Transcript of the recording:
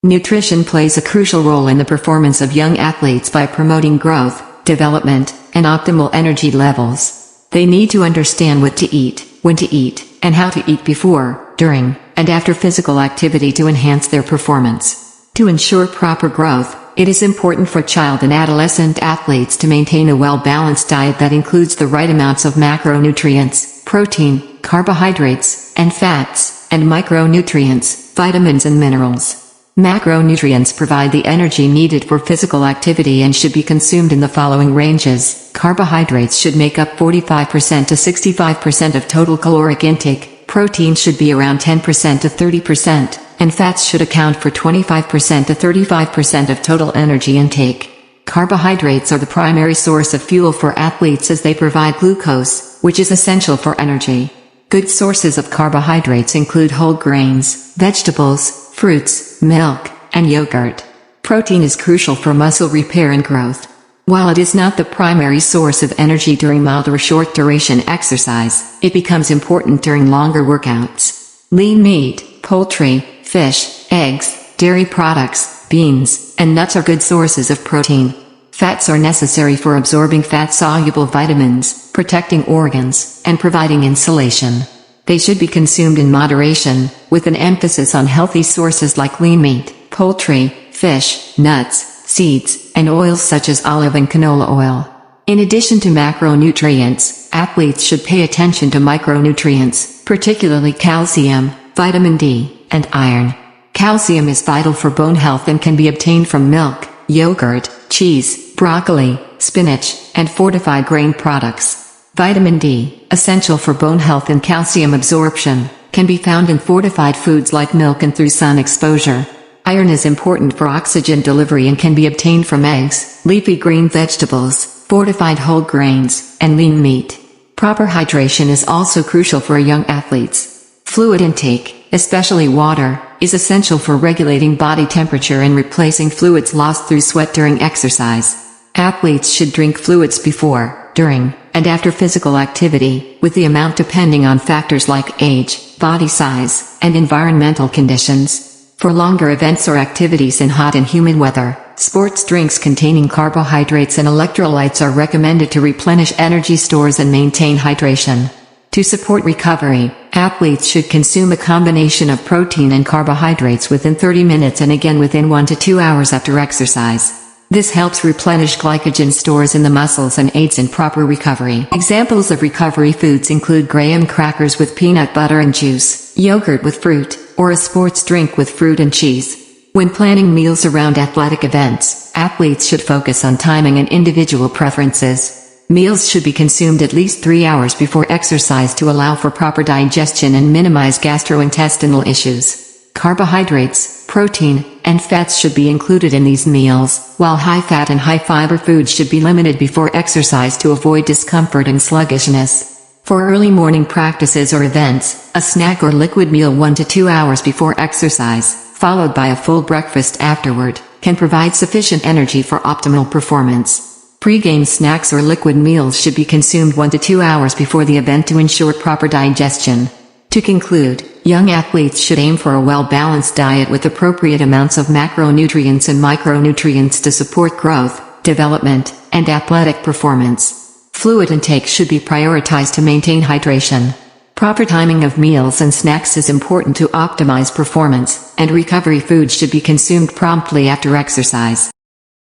Nutrition plays a crucial role in the performance of young athletes by promoting growth, development, and optimal energy levels. They need to understand what to eat, when to eat, and how to eat before, during, and after physical activity to enhance their performance. To ensure proper growth, it is important for child and adolescent athletes to maintain a well-balanced diet that includes the right amounts of macronutrients, protein, carbohydrates, and fats, and micronutrients, vitamins and minerals. Macronutrients provide the energy needed for physical activity and should be consumed in the following ranges. Carbohydrates should make up 45% to 65% of total caloric intake, protein should be around 10% to 30%, and fats should account for 25% to 35% of total energy intake. Carbohydrates are the primary source of fuel for athletes as they provide glucose, which is essential for energy. Good sources of carbohydrates include whole grains, vegetables, fruits, milk, and yogurt. Protein is crucial for muscle repair and growth. While it is not the primary source of energy during mild or short-duration exercise, it becomes important during longer workouts. Lean meat, poultry, fish, eggs, dairy products, beans, and nuts are good sources of protein. Fats are necessary for absorbing fat-soluble vitamins, protecting organs, and providing insulation. They should be consumed in moderation, with an emphasis on healthy sources like lean meat, poultry, fish, nuts, seeds, and oils such as olive and canola oil. In addition to macronutrients, athletes should pay attention to micronutrients, particularly calcium, vitamin D, and iron. Calcium is vital for bone health and can be obtained from milk, yogurt, cheese, broccoli, spinach, and fortified grain products. Vitamin D, essential for bone health and calcium absorption, can be found in fortified foods like milk and through sun exposure. Iron is important for oxygen delivery and can be obtained from eggs, leafy green vegetables, fortified whole grains, and lean meat. Proper hydration is also crucial for young athletes. Fluid intake, especially water, is essential for regulating body temperature and replacing fluids lost through sweat during exercise. Athletes should drink fluids before, during, and after physical activity, with the amount depending on factors like age, body size, and environmental conditions. For longer events or activities in hot and humid weather, sports drinks containing carbohydrates and electrolytes are recommended to replenish energy stores and maintain hydration. To support recovery, athletes should consume a combination of protein and carbohydrates within 30 minutes and again within 1 to 2 hours after exercise. This helps replenish glycogen stores in the muscles and aids in proper recovery. Examples of recovery foods include graham crackers with peanut butter and juice, yogurt with fruit, or a sports drink with fruit and cheese. When planning meals around athletic events, athletes should focus on timing and individual preferences. Meals should be consumed at least 3 hours before exercise to allow for proper digestion and minimize gastrointestinal issues. Carbohydrates, protein, and fats should be included in these meals, while high-fat and high-fiber foods should be limited before exercise to avoid discomfort and sluggishness. For early morning practices or events, a snack or liquid meal 1 to 2 hours before exercise, followed by a full breakfast afterward, can provide sufficient energy for optimal performance. Pre-game snacks or liquid meals should be consumed 1 to 2 hours before the event to ensure proper digestion. To conclude, young athletes should aim for a well-balanced diet with appropriate amounts of macronutrients and micronutrients to support growth, development, and athletic performance. Fluid intake should be prioritized to maintain hydration. Proper timing of meals and snacks is important to optimize performance, and recovery foods should be consumed promptly after exercise.